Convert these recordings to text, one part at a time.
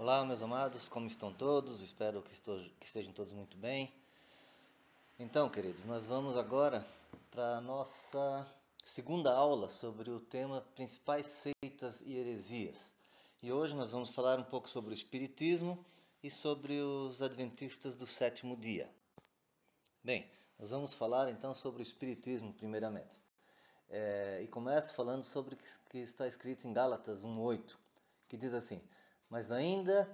Olá, meus amados, como estão todos? Espero que estejam todos muito bem. Então, queridos, nós vamos agora para a nossa segunda aula sobre o tema Principais Seitas e Heresias. E hoje nós vamos falar um pouco sobre o Espiritismo e sobre os Adventistas do Sétimo Dia. Bem, nós vamos falar então sobre o Espiritismo primeiramente. E começo falando sobre o que está escrito em Gálatas 1:8, que diz assim: Mas ainda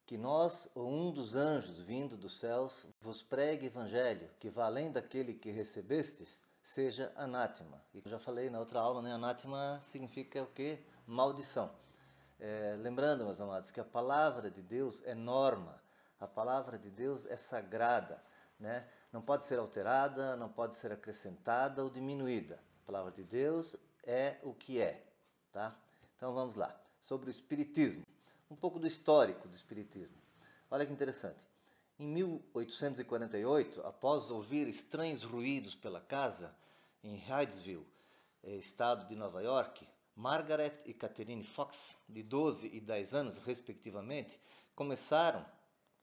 que nós ou um dos anjos vindo dos céus vos pregue evangelho que vá além daquele que recebestes, seja anátema. E eu já falei na outra aula, né? Anátema significa o quê? Maldição. Lembrando, meus amados, que a palavra de Deus é norma, a palavra de Deus é sagrada, né? Não pode ser alterada, não pode ser acrescentada ou diminuída. A palavra de Deus é o que é, tá? Então vamos lá, sobre o Espiritismo. Um pouco do histórico do Espiritismo. Olha que interessante. Em 1848, após ouvir estranhos ruídos pela casa, em Hydesville, estado de Nova York, Margaret e Catherine Fox, de 12 e 10 anos, respectivamente, começaram,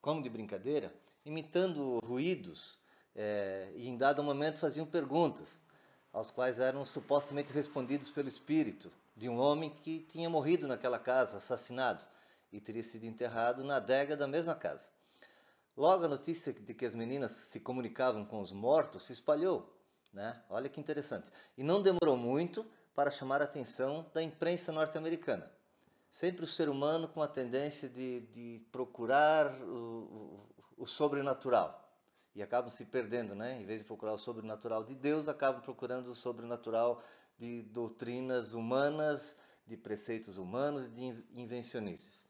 como de brincadeira, imitando ruídos e em dado momento faziam perguntas, aos quais eram supostamente respondidos pelo espírito de um homem que tinha morrido naquela casa, assassinado, e teria sido enterrado na adega da mesma casa. Logo a notícia de que as meninas se comunicavam com os mortos se espalhou, né? Olha que interessante. E não demorou muito para chamar a atenção da imprensa norte-americana. Sempre o ser humano com a tendência de procurar o sobrenatural. E acabam se perdendo, né? Em vez de procurar o sobrenatural de Deus, acabam procurando o sobrenatural de doutrinas humanas, de preceitos humanos e de invencionices.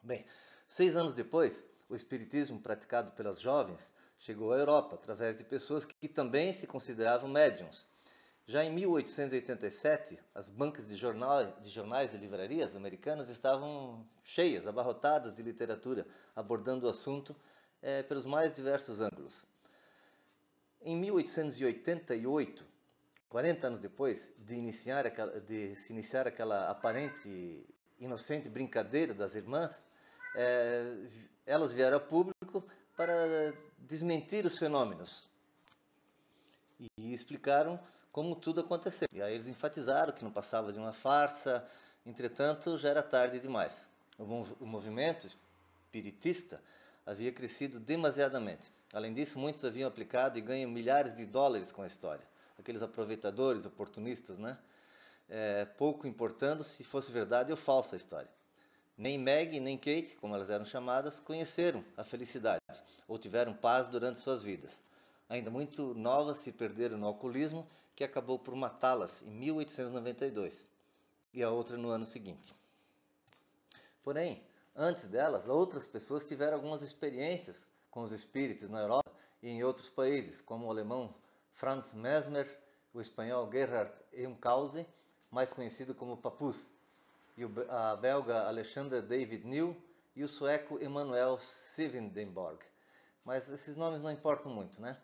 Bem, 6 anos depois, o espiritismo praticado pelas jovens chegou à Europa através de pessoas que também se consideravam médiums. Já em 1887, as bancas de jornais e livrarias americanas estavam cheias, abarrotadas de literatura, abordando o assunto pelos mais diversos ângulos. Em 1888, 40 anos depois de se iniciar aquela aparente inocente brincadeira das irmãs, elas vieram a público para desmentir os fenômenos e explicaram como tudo aconteceu. E aí eles enfatizaram que não passava de uma farsa, entretanto já era tarde demais. O movimento espiritista havia crescido demasiadamente. Além disso, muitos haviam aplicado e ganham milhares de dólares com a história. Aqueles aproveitadores, oportunistas, né? Pouco importando se fosse verdade ou falsa a história. Nem Meg nem Kate, como elas eram chamadas, conheceram a felicidade ou tiveram paz durante suas vidas. Ainda muito novas se perderam no alcoolismo, que acabou por matá-las em 1892 e a outra no ano seguinte. Porém, antes delas, outras pessoas tiveram algumas experiências com os espíritos na Europa e em outros países, como o alemão Franz Mesmer, o espanhol Gerhard Eunkhausen, mais conhecido como Papus, e a belga Alexander David New e o sueco Emanuel Swedenborg. Mas esses nomes não importam muito, né?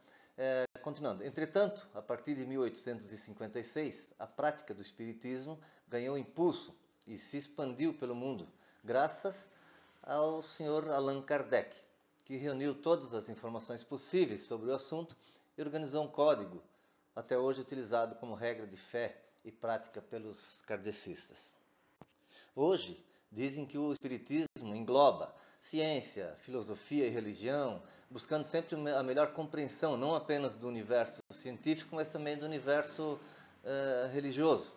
Continuando. Entretanto, a partir de 1856, a prática do espiritismo ganhou impulso e se expandiu pelo mundo, graças ao Sr. Allan Kardec, que reuniu todas as informações possíveis sobre o assunto e organizou um código, até hoje utilizado como regra de fé e prática pelos kardecistas. Hoje, dizem que o espiritismo engloba ciência, filosofia e religião, buscando sempre a melhor compreensão, não apenas do universo científico, mas também do universo religioso.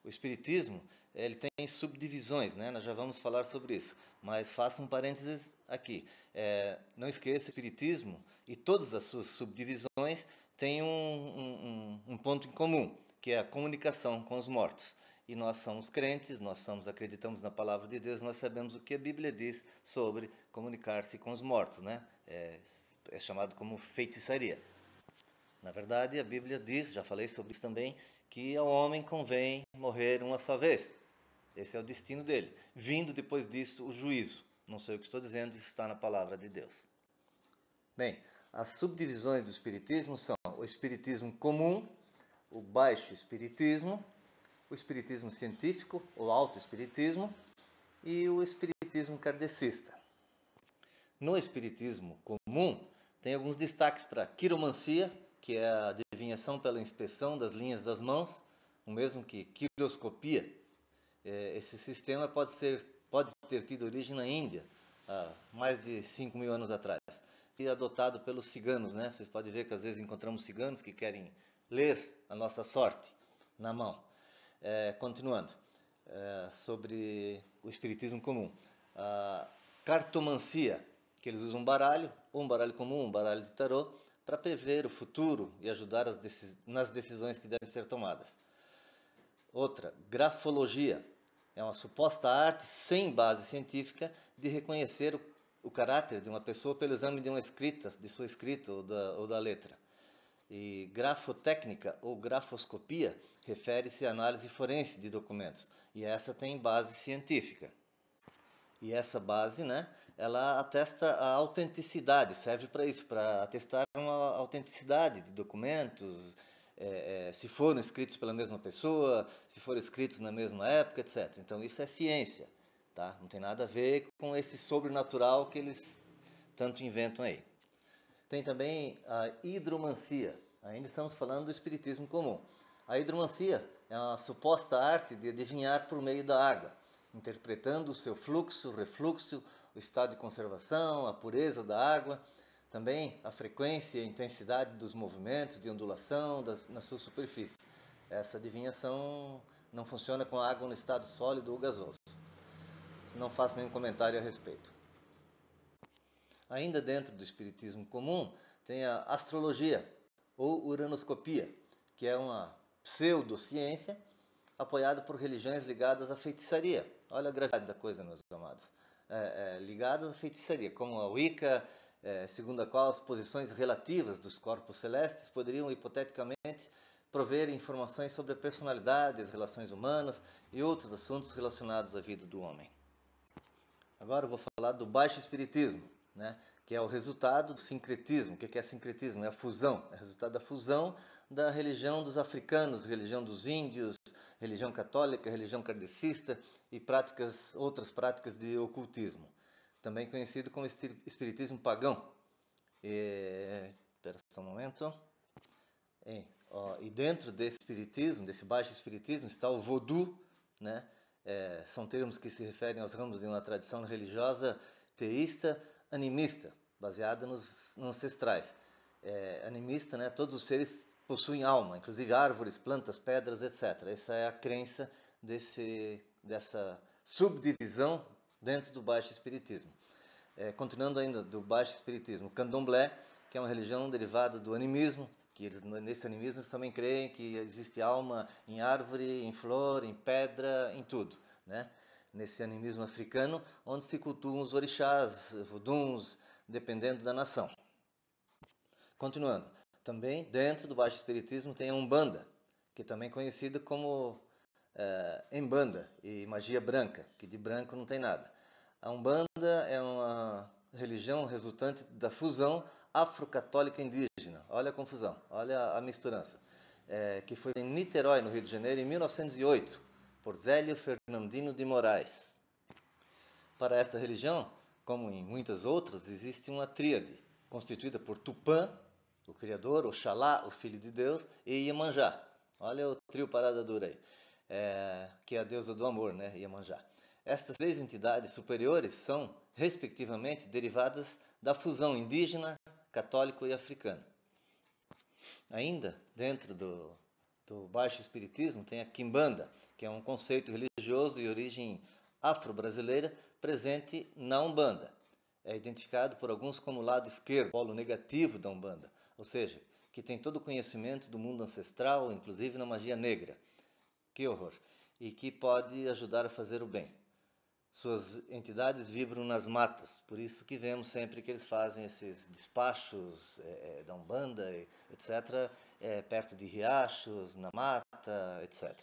O espiritismo, ele tem subdivisões, né? Nós já vamos falar sobre isso, mas faço um parênteses aqui. Não esqueça, o espiritismo e todas as suas subdivisões têm um ponto em comum, que é a comunicação com os mortos. E nós somos crentes, acreditamos na palavra de Deus, nós sabemos o que a Bíblia diz sobre comunicar-se com os mortos, né? É chamado como feitiçaria. Na verdade, a Bíblia diz, já falei sobre isso também, que ao homem convém morrer uma só vez. Esse é o destino dele. Vindo depois disso o juízo. Não sei o que estou dizendo, isso está na palavra de Deus. Bem, as subdivisões do espiritismo são o espiritismo comum, o baixo espiritismo, o espiritismo científico, o alto espiritismo, e o espiritismo kardecista. No espiritismo comum, tem alguns destaques para a quiromancia, que é a adivinhação pela inspeção das linhas das mãos, o mesmo que quiroscopia. Esse sistema pode ter tido origem na Índia, há mais de 5.000 anos atrás, e adotado pelos ciganos, né? Vocês podem ver que às vezes encontramos ciganos que querem ler a nossa sorte na mão. Continuando, sobre o espiritismo comum. A cartomancia, que eles usam um baralho, ou um baralho comum, um baralho de tarô, para prever o futuro e ajudar nas decisões que devem ser tomadas. Outra, grafologia, é uma suposta arte sem base científica de reconhecer o caráter de uma pessoa pelo exame de uma escrita, de sua escrita ou da letra. E grafotécnica ou grafoscopia refere-se à análise forense de documentos, e essa tem base científica. E essa base, né, ela atesta a autenticidade, serve para isso, para atestar uma autenticidade de documentos, se foram escritos pela mesma pessoa, se foram escritos na mesma época, etc. Então isso é ciência, tá? Não tem nada a ver com esse sobrenatural que eles tanto inventam aí. Tem também a hidromancia, ainda estamos falando do espiritismo comum. A hidromancia é uma suposta arte de adivinhar por meio da água, interpretando o seu fluxo, refluxo, o estado de conservação, a pureza da água, também a frequência e a intensidade dos movimentos de ondulação na sua superfície. Essa adivinhação não funciona com a água no estado sólido ou gasoso. Não faço nenhum comentário a respeito. Ainda dentro do espiritismo comum, tem a astrologia ou uranoscopia, que é uma pseudociência apoiada por religiões ligadas à feitiçaria. Olha a gravidade da coisa, meus amados. Ligadas à feitiçaria, como a Wicca, segundo a qual as posições relativas dos corpos celestes poderiam, hipoteticamente, prover informações sobre a personalidade, as relações humanas e outros assuntos relacionados à vida do homem. Agora eu vou falar do baixo espiritismo, né, que é o resultado do sincretismo. O que é sincretismo? É a fusão, é o resultado da fusão da religião dos africanos, religião dos índios, religião católica, religião kardecista e outras práticas de ocultismo, também conhecido como espiritismo pagão. Espera só um momento. E dentro desse espiritismo, desse baixo espiritismo, está o voodoo, né? São termos que se referem aos ramos de uma tradição religiosa teísta animista, baseada nos ancestrais. Animista, né? Todos os seres possuem alma, inclusive árvores, plantas, pedras, etc. Essa é a crença dessa subdivisão dentro do baixo espiritismo. Continuando ainda do baixo espiritismo, o candomblé, que é uma religião derivada do animismo, que nesse animismo eles também creem que existe alma em árvore, em flor, em pedra, em tudo, né? Nesse animismo africano, onde se cultuam os orixás, voduns, dependendo da nação. Continuando, também dentro do baixo espiritismo tem a Umbanda, que também é conhecida como Embanda e magia branca, que de branco não tem nada. A Umbanda é uma religião resultante da fusão afro-católica indígena. Olha a confusão, olha a misturança. Que foi em Niterói, no Rio de Janeiro, em 1908, por Zélio Fernandino de Moraes. Para esta religião, como em muitas outras, existe uma tríade, constituída por Tupã, o Criador, Oxalá, o Filho de Deus, e Iemanjá. Olha o trio parada dura aí, que é a deusa do amor, né? Iemanjá. Estas três entidades superiores são, respectivamente, derivadas da fusão indígena, católico e africano. Ainda dentro do baixo espiritismo tem a Quimbanda, que é um conceito religioso de origem afro-brasileira presente na Umbanda. É identificado por alguns como o lado esquerdo, polo negativo da Umbanda, ou seja, que tem todo o conhecimento do mundo ancestral, inclusive na magia negra. Que horror! E que pode ajudar a fazer o bem. Suas entidades vibram nas matas, por isso que vemos sempre que eles fazem esses despachos da Umbanda, etc., perto de riachos, na mata, etc.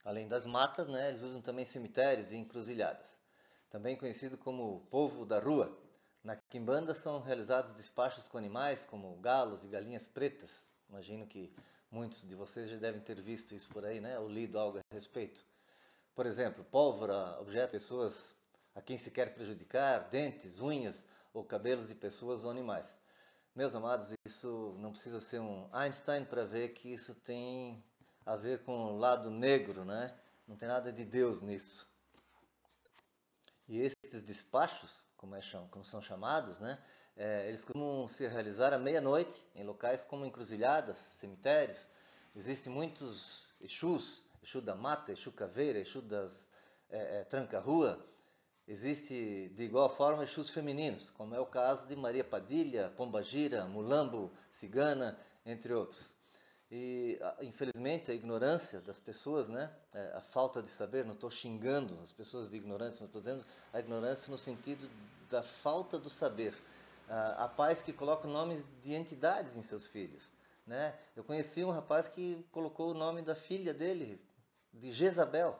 Além das matas, né, eles usam também cemitérios e encruzilhadas. Também conhecido como povo da rua. Na Quimbanda são realizados despachos com animais como galos e galinhas pretas. Imagino que muitos de vocês já devem ter visto isso por aí, né, ou lido algo a respeito. Por exemplo, pólvora, objetos, pessoas a quem se quer prejudicar, dentes, unhas ou cabelos de pessoas ou animais. Meus amados, isso não precisa ser um Einstein para ver que isso tem a ver com o lado negro, né? Não tem nada de Deus nisso. E esses despachos, como são chamados, né? Eles costumam se realizar à meia-noite em locais como encruzilhadas, cemitérios. Existem muitos Exus, Exu da Mata, Exu Caveira, Exu das Tranca-Rua. Existe de igual forma Exus femininos, como é o caso de Maria Padilha, Pombagira, Mulambo, Cigana, entre outros. E, infelizmente, a ignorância das pessoas, né? A falta de saber, não estou xingando as pessoas de ignorância, mas estou dizendo a ignorância no sentido da falta do saber. Há pais que colocam nomes de entidades em seus filhos, né? Eu conheci um rapaz que colocou o nome da filha dele, de Jezabel,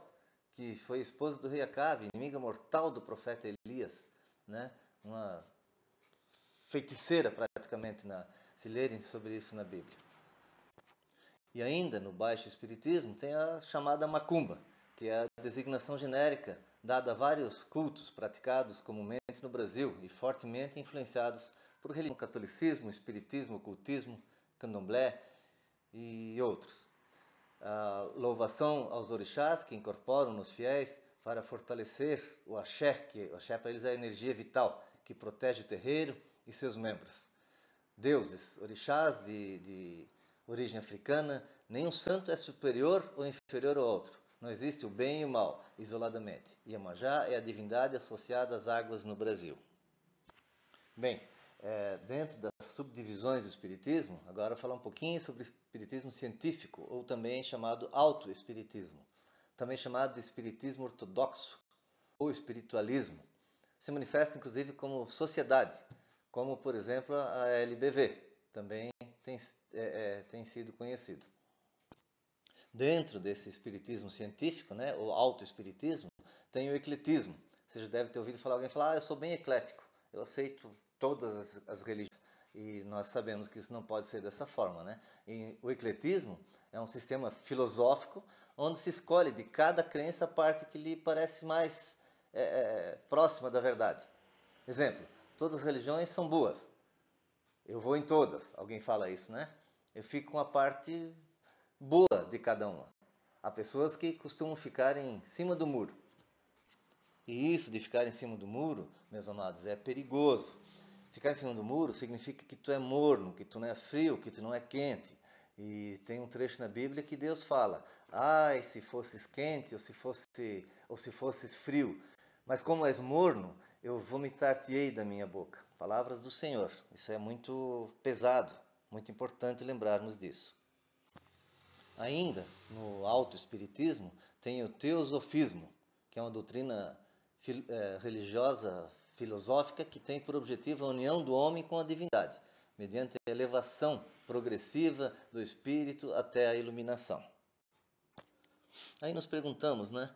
que foi esposa do rei Acabe, inimiga mortal do profeta Elias, né? Uma feiticeira praticamente, se lerem sobre isso na Bíblia. E ainda no baixo espiritismo tem a chamada macumba, que é a designação genérica dada a vários cultos praticados comumente no Brasil e fortemente influenciados por religião, catolicismo, espiritismo, ocultismo, candomblé e outros. A louvação aos orixás que incorporam nos fiéis para fortalecer o axé, que o axé para eles é a energia vital que protege o terreiro e seus membros. Deuses, orixás de origem africana, nenhum santo é superior ou inferior ao outro. Não existe o bem e o mal, isoladamente. Iemanjá é a divindade associada às águas no Brasil. Bem, dentro das subdivisões do espiritismo, agora eu vou falar um pouquinho sobre espiritismo científico, ou também chamado autoespiritismo, também chamado de espiritismo ortodoxo, ou espiritualismo. Se manifesta inclusive como sociedade, como por exemplo a LBV, também tem sido conhecido. Dentro desse espiritismo científico, né, o autoespiritismo, tem o ecletismo. Você já deve ter ouvido alguém falar, eu sou bem eclético, eu aceito todas as religiões. E nós sabemos que isso não pode ser dessa forma, né? E o ecletismo é um sistema filosófico onde se escolhe de cada crença a parte que lhe parece mais próxima da verdade. Exemplo, todas as religiões são boas. Eu vou em todas. Alguém fala isso, né? Eu fico com a parte boa de cada uma. Há pessoas que costumam ficar em cima do muro. E isso de ficar em cima do muro, meus amados, é perigoso. Ficar em cima do muro significa que tu é morno, que tu não é frio, que tu não é quente. E tem um trecho na Bíblia que Deus fala: ai, se fosses quente ou se fosses frio. Mas como és morno, eu vomitar-te-ei da minha boca. Palavras do Senhor. Isso é muito pesado, muito importante lembrarmos disso. Ainda no autoespiritismo tem o teosofismo, que é uma doutrina religiosa, filosófica, que tem por objetivo a união do homem com a divindade, mediante a elevação progressiva do espírito até a iluminação. Aí nos perguntamos, né?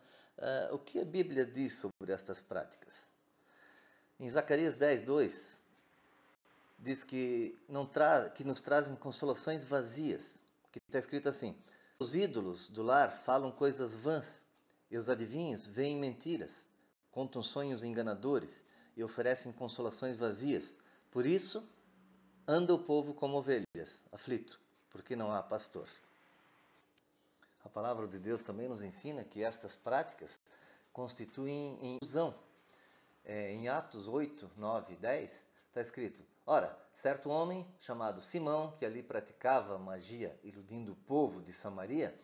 O que a Bíblia diz sobre estas práticas? Em Zacarias 10:2 diz que nos trazem consolações vazias, que está escrito assim: os ídolos do lar falam coisas vãs, e os adivinhos veem mentiras, contam sonhos enganadores e oferecem consolações vazias. Por isso, anda o povo como ovelhas, aflito, porque não há pastor. A palavra de Deus também nos ensina que estas práticas constituem ilusão. Em Atos 8, 9 e 10, está escrito: ora, certo homem chamado Simão, que ali praticava magia, iludindo o povo de Samaria,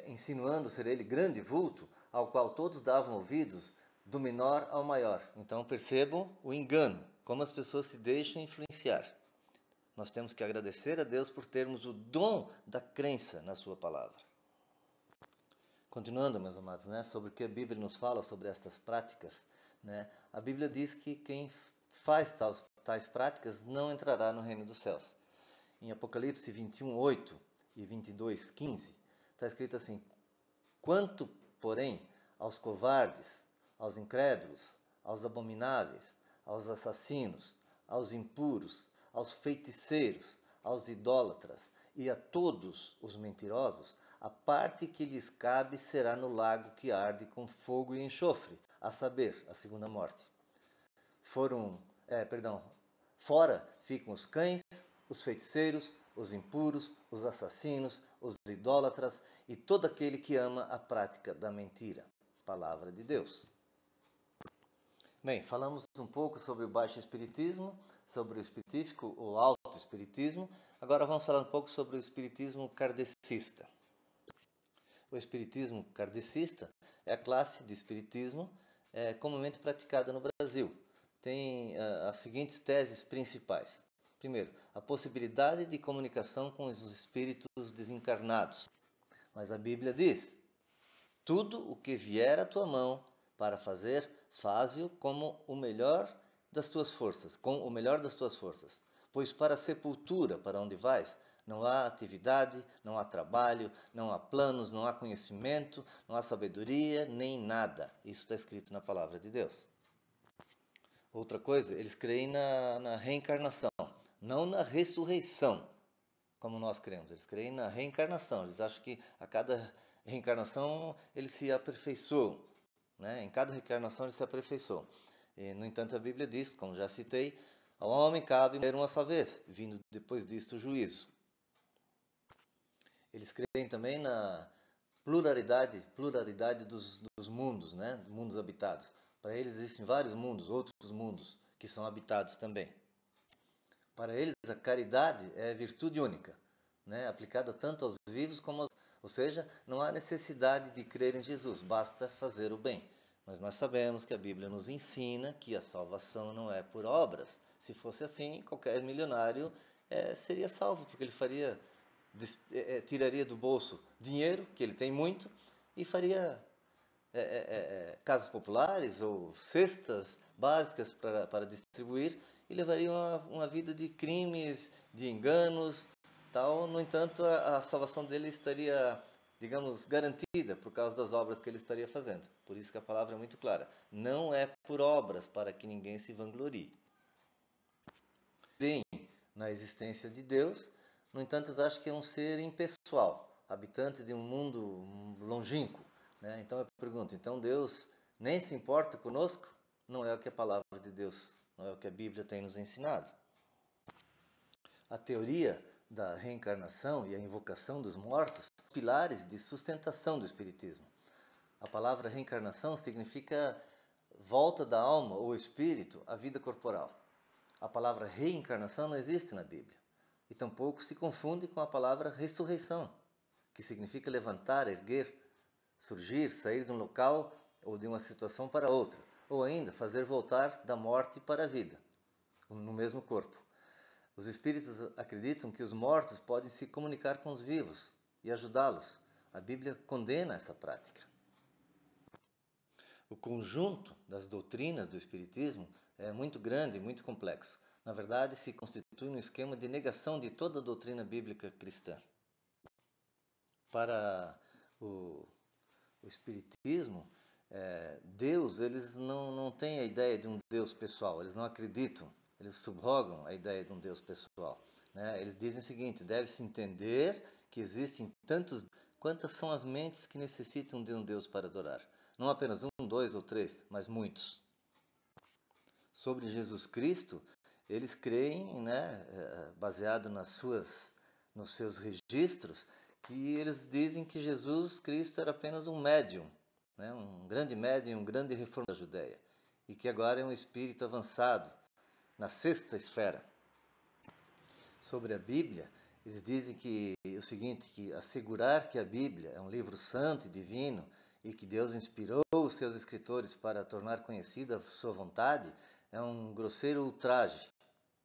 insinuando ser ele grande vulto, ao qual todos davam ouvidos, do menor ao maior. Então percebam o engano, como as pessoas se deixam influenciar. Nós temos que agradecer a Deus por termos o dom da crença na sua palavra. Continuando, meus amados, né, sobre o que a Bíblia nos fala sobre estas práticas, né, a Bíblia diz que quem faz tais práticas não entrará no reino dos céus. Em Apocalipse 21:8 e 22:15, está escrito assim: quanto, porém, aos covardes, aos incrédulos, aos abomináveis, aos assassinos, aos impuros, aos feiticeiros, aos idólatras e a todos os mentirosos, a parte que lhes cabe será no lago que arde com fogo e enxofre, a saber, a segunda morte. Fora ficam os cães, os feiticeiros, os impuros, os assassinos, os idólatras e todo aquele que ama a prática da mentira. Palavra de Deus. Bem, falamos um pouco sobre o baixo espiritismo, sobre o espiritífico ou alto espiritismo. Agora vamos falar um pouco sobre o espiritismo kardecista. O espiritismo kardecista é a classe de espiritismo comumente praticada no Brasil. Tem as seguintes teses principais. Primeiro, a possibilidade de comunicação com os espíritos desencarnados. Mas a Bíblia diz: tudo o que vier à tua mão para fazer, faze-o como o melhor das tuas forças, com o melhor das tuas forças. Pois para a sepultura, para onde vais, não há atividade, não há trabalho, não há planos, não há conhecimento, não há sabedoria, nem nada. Isso está escrito na palavra de Deus. Outra coisa, eles creem na reencarnação, não na ressurreição, como nós cremos. Eles creem na reencarnação. Eles acham que a cada reencarnação eles se aperfeiçoam. Né? Em cada reencarnação eles se aperfeiçoam. No entanto, a Bíblia diz, como já citei, ao homem cabe morrer uma só vez, vindo depois disto o juízo. Eles creem também na pluralidade dos mundos, né? Mundos habitados. Para eles existem vários mundos, outros mundos, que são habitados também. Para eles, a caridade é virtude única, né? Aplicada tanto aos vivos como aos... Ou seja, não há necessidade de crer em Jesus, basta fazer o bem. Mas nós sabemos que a Bíblia nos ensina que a salvação não é por obras. Se fosse assim, qualquer milionário seria salvo, porque ele tiraria do bolso dinheiro, que ele tem muito, e faria casas populares ou cestas básicas para distribuir, e levaria uma vida de crimes, de enganos, tal. No entanto, a salvação dele estaria, digamos, garantida por causa das obras que ele estaria fazendo. Por isso que a palavra é muito clara. Não é por obras para que ninguém se vanglorie. Bem, na existência de Deus, no entanto, eles acham que é um ser impessoal, habitante de um mundo longínquo. Né? Então eu pergunto, então Deus nem se importa conosco? Não é o que a palavra de Deus, não é o que a Bíblia tem nos ensinado. A teoria da reencarnação e a invocação dos mortos são pilares de sustentação do espiritismo. A palavra reencarnação significa volta da alma ou espírito à vida corporal. A palavra reencarnação não existe na Bíblia. E tampouco se confunde com a palavra ressurreição, que significa levantar, erguer, surgir, sair de um local ou de uma situação para outra, ou ainda fazer voltar da morte para a vida, no mesmo corpo. Os espíritos acreditam que os mortos podem se comunicar com os vivos e ajudá-los. A Bíblia condena essa prática. O conjunto das doutrinas do espiritismo é muito grande e muito complexo. Na verdade, se constitui um esquema de negação de toda a doutrina bíblica cristã. Para o espiritismo, Deus, eles não têm a ideia de um Deus pessoal, eles não acreditam, eles subrogam a ideia de um Deus pessoal. Né? Eles dizem o seguinte: deve-se entender que existem quantas são as mentes que necessitam de um Deus para adorar. Não apenas um, dois ou três, mas muitos. Sobre Jesus Cristo, eles creem, né, baseado nos seus registros, que eles dizem que Jesus Cristo era apenas um médium, né, um grande médium, um grande reformador da Judéia, e que agora é um espírito avançado na sexta esfera. Sobre a Bíblia, eles dizem o seguinte, que assegurar que a Bíblia é um livro santo e divino e que Deus inspirou os seus escritores para tornar conhecida a sua vontade é um grosseiro ultraje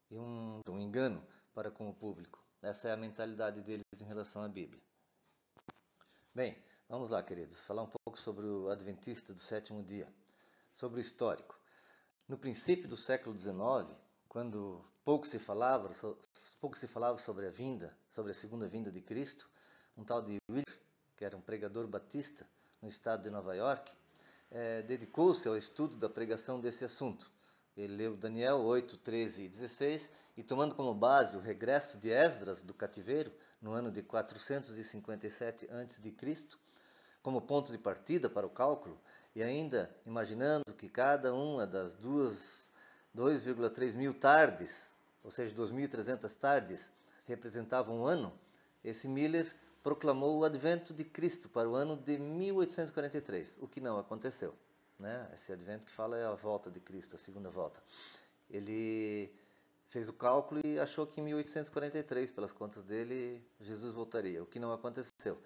e um engano para com o público. Essa é a mentalidade deles em relação à Bíblia. Bem, vamos lá, queridos, falar um pouco sobre o Adventista do sétimo dia, sobre o histórico. No princípio do século XIX, quando pouco se falava sobre a segunda vinda de Cristo, um tal de Wilker, que era um pregador batista no estado de Nova York, dedicou-se ao estudo da pregação desse assunto. Ele leu Daniel 8, 13 e 16 e tomando como base o regresso de Esdras do cativeiro, no ano de 457 a.C., como ponto de partida para o cálculo, e ainda imaginando que cada uma das 2,3 mil tardes, ou seja, 2.300 tardes, representava um ano, esse Miller proclamou o advento de Cristo para o ano de 1843, o que não aconteceu. Né? Esse advento que fala é a volta de Cristo, a segunda volta. Ele fez o cálculo e achou que em 1843, pelas contas dele, Jesus voltaria, o que não aconteceu.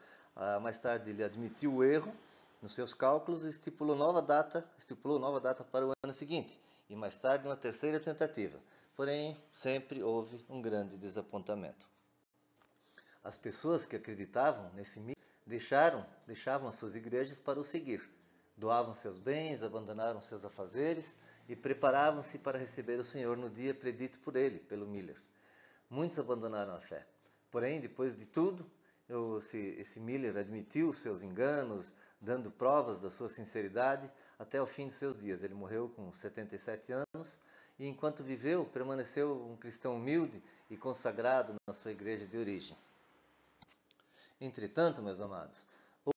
Mais tarde ele admitiu o erro nos seus cálculos e estipulou nova data para o ano seguinte, e mais tarde uma terceira tentativa. Porém, sempre houve um grande desapontamento. As pessoas que acreditavam nesse mito deixavam as suas igrejas para o seguir. Doavam seus bens, abandonaram seus afazeres e preparavam-se para receber o Senhor no dia predito por ele, pelo Miller. Muitos abandonaram a fé. Porém, depois de tudo, esse Miller admitiu seus enganos, dando provas da sua sinceridade até o fim de seus dias. Ele morreu com 77 anos e, enquanto viveu, permaneceu um cristão humilde e consagrado na sua igreja de origem. Entretanto, meus amados,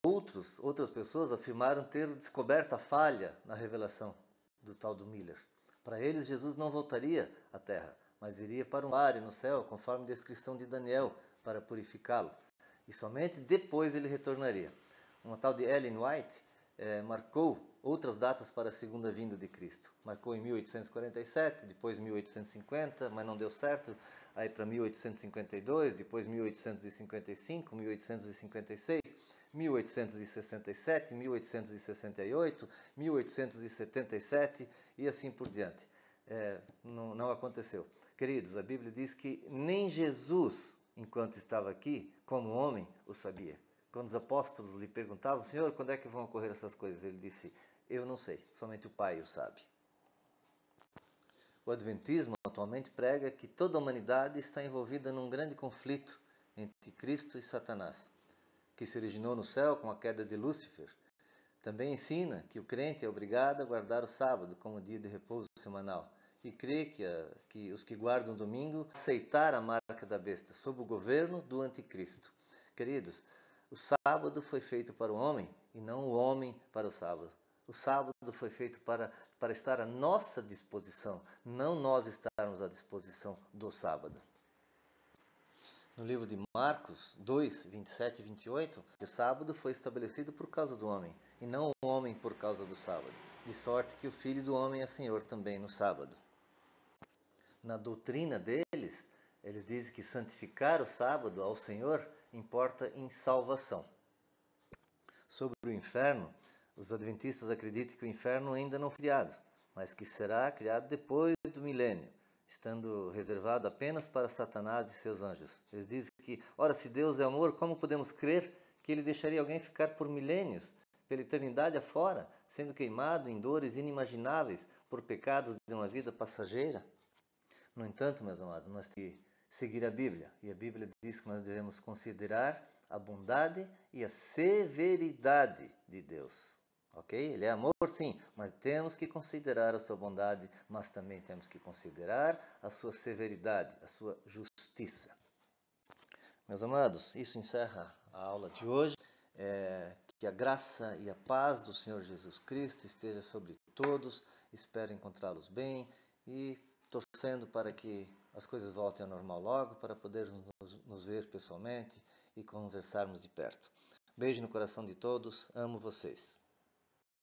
outras pessoas afirmaram ter descoberto a falha na revelação do tal do Miller. Para eles, Jesus não voltaria à terra, mas iria para um lar no céu, conforme descrição de Daniel, para purificá-lo. E somente depois ele retornaria. Uma tal de Ellen White marcou outras datas para a segunda vinda de Cristo. Marcou em 1847, depois 1850, mas não deu certo. Aí para 1852, depois 1855, 1856, 1867, 1868, 1877 e assim por diante. Não aconteceu. Queridos, a Bíblia diz que nem Jesus, enquanto estava aqui, como homem, o sabia. Quando os apóstolos lhe perguntavam, Senhor, quando é que vão ocorrer essas coisas? Ele disse, eu não sei, somente o Pai o sabe. O Adventismo atualmente prega que toda a humanidade está envolvida num grande conflito entre Cristo e Satanás, que se originou no céu com a queda de Lúcifer. Também ensina que o crente é obrigado a guardar o sábado como dia de repouso semanal e crê que os que guardam o domingo aceitar a marca da besta sob o governo do anticristo. Queridos, o sábado foi feito para o homem e não o homem para o sábado. O sábado foi feito para estar à nossa disposição, não nós estarmos à disposição do sábado. No livro de Marcos 2, 27 e 28, o sábado foi estabelecido por causa do homem, e não o homem por causa do sábado, de sorte que o Filho do Homem é Senhor também no sábado. Na doutrina deles, eles dizem que santificar o sábado ao Senhor importa em salvação. Sobre o inferno, os adventistas acreditam que o inferno ainda não foi criado, mas que será criado depois do milênio, estando reservado apenas para Satanás e seus anjos. Eles dizem que, ora, se Deus é amor, como podemos crer que ele deixaria alguém ficar por milênios, pela eternidade afora, sendo queimado em dores inimagináveis por pecados de uma vida passageira? No entanto, meus amados, nós temos que seguir a Bíblia, e a Bíblia diz que nós devemos considerar a bondade e a severidade de Deus. Ok? Ele é amor, sim, mas temos que considerar a sua bondade, mas também temos que considerar a sua severidade, a sua justiça. Meus amados, isso encerra a aula de hoje. Que a graça e a paz do Senhor Jesus Cristo esteja sobre todos. Espero encontrá-los bem e torcendo para que as coisas voltem ao normal logo, para podermos nos ver pessoalmente e conversarmos de perto. Beijo no coração de todos, amo vocês.